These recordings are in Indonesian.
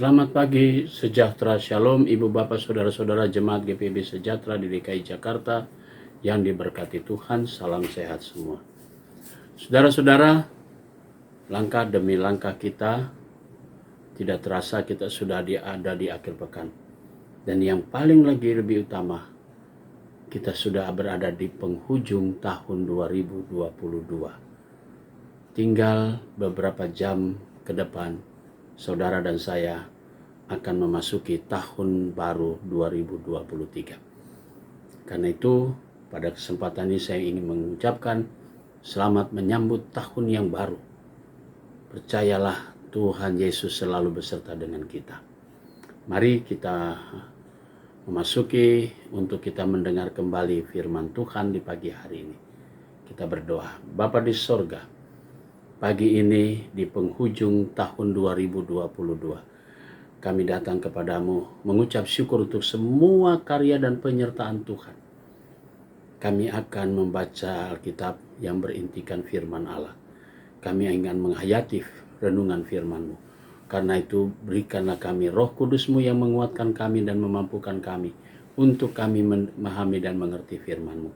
Selamat pagi, sejahtera, shalom, ibu bapak, saudara-saudara jemaat GPIB Sejahtera di DKI Jakarta yang diberkati Tuhan, salam sehat semua. Saudara-saudara, langkah demi langkah kita, tidak terasa kita sudah ada di akhir pekan. Dan yang paling lebih utama, kita sudah berada di penghujung tahun 2022. Tinggal beberapa jam ke depan, saudara dan saya akan memasuki tahun baru 2023. Karena itu, pada kesempatan ini saya ingin mengucapkan selamat menyambut tahun yang baru. Percayalah, Tuhan Yesus selalu beserta dengan kita. Mari kita memasuki untuk kita mendengar kembali firman Tuhan di pagi hari ini. Kita berdoa. Bapa di sorga, pagi ini di penghujung tahun 2022, kami datang kepadamu mengucap syukur untuk semua karya dan penyertaan Tuhan. Kami akan membaca Alkitab yang berintikan firman Allah. Kami ingin menghayati renungan firman-Mu. Karena itu berikanlah kami Roh Kudus-Mu yang menguatkan kami dan memampukan kami untuk kami memahami dan mengerti firman-Mu.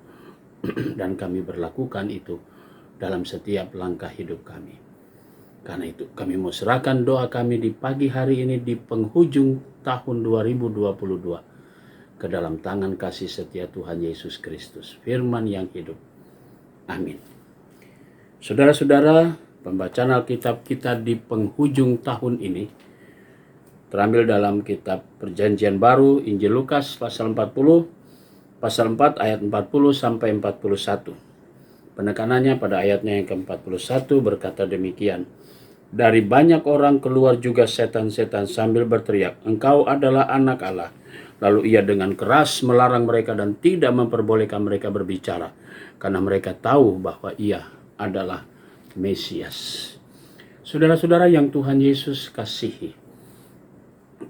Dan kami berlakukan itu dalam setiap langkah hidup kami. Karena itu kami mau serahkan doa kami di pagi hari ini di penghujung tahun 2022 ke dalam tangan kasih setia Tuhan Yesus Kristus, firman yang hidup. Amin. Saudara-saudara, pembacaan Alkitab kita di penghujung tahun ini terambil dalam kitab Perjanjian Baru, Injil Lukas pasal 40, pasal 4 ayat 40 sampai 41. Penekanannya pada ayatnya yang ke-41 berkata demikian. Dari banyak orang keluar juga setan-setan sambil berteriak, "Engkau adalah anak Allah." Lalu ia dengan keras melarang mereka dan tidak memperbolehkan mereka berbicara, karena mereka tahu bahwa ia adalah Mesias. Saudara-saudara yang Tuhan Yesus kasihi,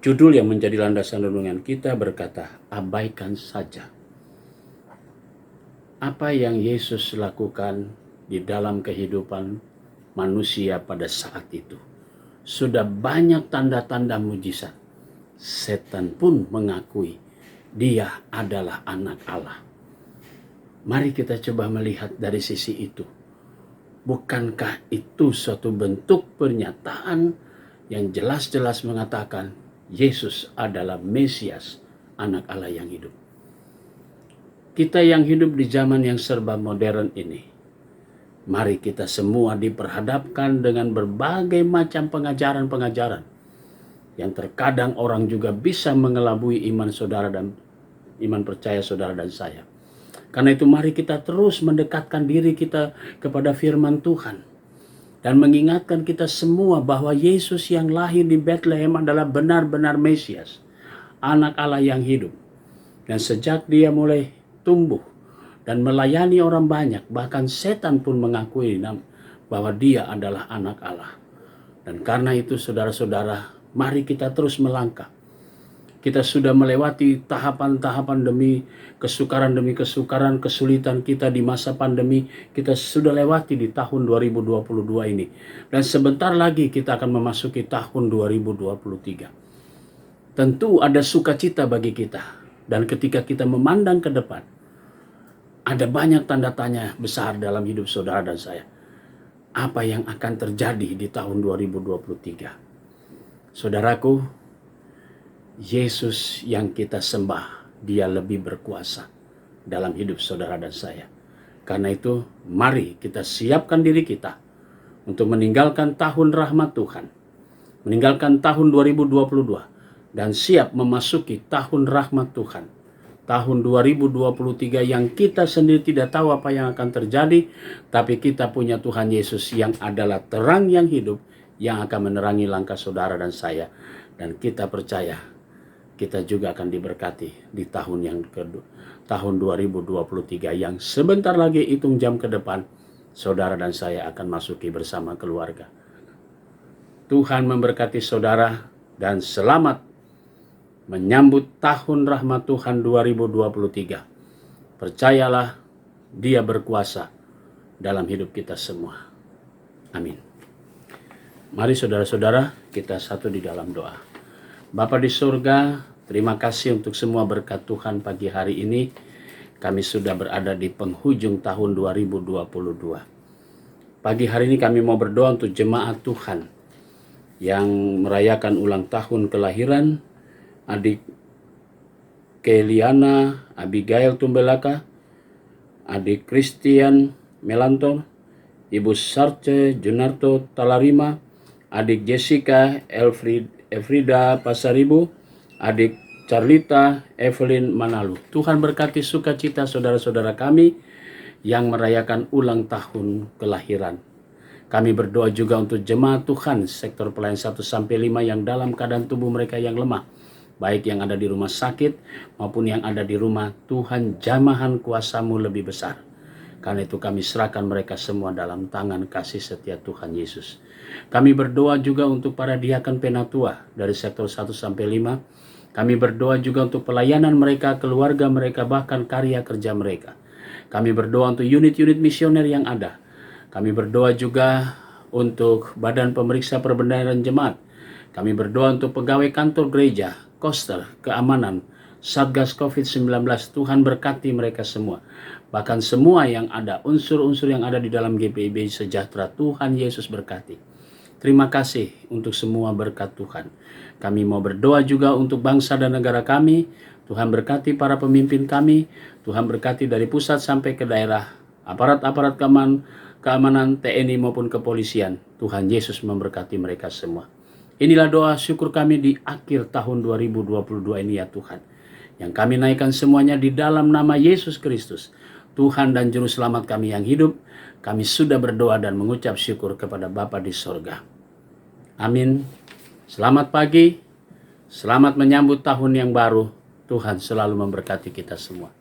judul yang menjadi landasan renungan kita berkata, abaikan saja. Apa yang Yesus lakukan di dalam kehidupan manusia pada saat itu. Sudah banyak tanda-tanda mujizat. Setan pun mengakui dia adalah anak Allah. Mari kita coba melihat dari sisi itu. Bukankah itu suatu bentuk pernyataan yang jelas-jelas mengatakan Yesus adalah Mesias, anak Allah yang hidup. Kita yang hidup di zaman yang serba modern ini, mari kita semua diperhadapkan dengan berbagai macam pengajaran-pengajaran yang terkadang orang juga bisa mengelabui iman saudara dan iman percaya saudara dan saya. Karena itu mari kita terus mendekatkan diri kita kepada firman Tuhan dan mengingatkan kita semua bahwa Yesus yang lahir di Bethlehem adalah benar-benar Mesias, anak Allah yang hidup. Dan sejak dia mulai tumbuh dan melayani orang banyak, bahkan setan pun mengakui bahwa dia adalah anak Allah. Dan karena itu saudara-saudara, mari kita terus melangkah. Kita sudah melewati tahapan-tahapan demi kesukaran, kesulitan kita di masa pandemi. Kita sudah lewati di tahun 2022 ini. Dan sebentar lagi kita akan memasuki tahun 2023. Tentu ada sukacita bagi kita. Dan ketika kita memandang ke depan, ada banyak tanda tanya besar dalam hidup saudara dan saya. Apa yang akan terjadi di tahun 2023? Saudaraku, Yesus yang kita sembah, dia lebih berkuasa dalam hidup saudara dan saya. Karena itu, mari kita siapkan diri kita untuk meninggalkan tahun rahmat Tuhan, meninggalkan tahun 2022, dan siap memasuki tahun rahmat Tuhan. Tahun 2023 yang kita sendiri tidak tahu apa yang akan terjadi, tapi kita punya Tuhan Yesus yang adalah terang yang hidup, yang akan menerangi langkah saudara dan saya. Dan kita percaya, kita juga akan diberkati di tahun tahun 2023 yang sebentar lagi hitung jam ke depan, saudara dan saya akan masuki bersama keluarga. Tuhan memberkati saudara dan selamat menyambut tahun rahmat Tuhan 2023. Percayalah, dia berkuasa dalam hidup kita semua. Amin. Mari saudara-saudara, kita satu di dalam doa. Bapa di surga, terima kasih untuk semua berkat Tuhan pagi hari ini. Kami sudah berada di penghujung tahun 2022. Pagi hari ini kami mau berdoa untuk jemaat Tuhan yang merayakan ulang tahun kelahiran adik Keliana Abigail Tumbelaka, adik Christian Melanto, Ibu Sarce Junarto Talarima, adik Jessica Elfrida Pasaribu, adik Carlita Evelyn Manalu. Tuhan berkati sukacita saudara-saudara kami yang merayakan ulang tahun kelahiran. Kami berdoa juga untuk jemaat Tuhan sektor pelayanan 1-5 yang dalam keadaan tubuh mereka yang lemah, baik yang ada di rumah sakit maupun yang ada di rumah. Tuhan, jamahan kuasa-Mu lebih besar. Karena itu kami serahkan mereka semua dalam tangan kasih setia Tuhan Yesus. Kami berdoa juga untuk para diakan penatua dari sektor 1-5. Kami berdoa juga untuk pelayanan mereka, keluarga mereka, bahkan karya kerja mereka. Kami berdoa untuk unit-unit misioner yang ada. Kami berdoa juga untuk Badan Pemeriksa Perbendaharaan Jemaat. Kami berdoa untuk pegawai kantor gereja, koster, keamanan, Satgas COVID-19. Tuhan berkati mereka semua. Bahkan semua yang ada, unsur-unsur yang ada di dalam GPIB Sejahtera, Tuhan Yesus berkati. Terima kasih untuk semua berkat Tuhan. Kami mau berdoa juga untuk bangsa dan negara kami. Tuhan berkati para pemimpin kami. Tuhan berkati dari pusat sampai ke daerah, aparat-aparat keamanan TNI maupun kepolisian. Tuhan Yesus memberkati mereka semua. Inilah doa syukur kami di akhir tahun 2022 ini ya Tuhan. Yang kami naikkan semuanya di dalam nama Yesus Kristus, Tuhan dan Juru Selamat kami yang hidup. Kami sudah berdoa dan mengucap syukur kepada Bapa di sorga. Amin. Selamat pagi. Selamat menyambut tahun yang baru. Tuhan selalu memberkati kita semua.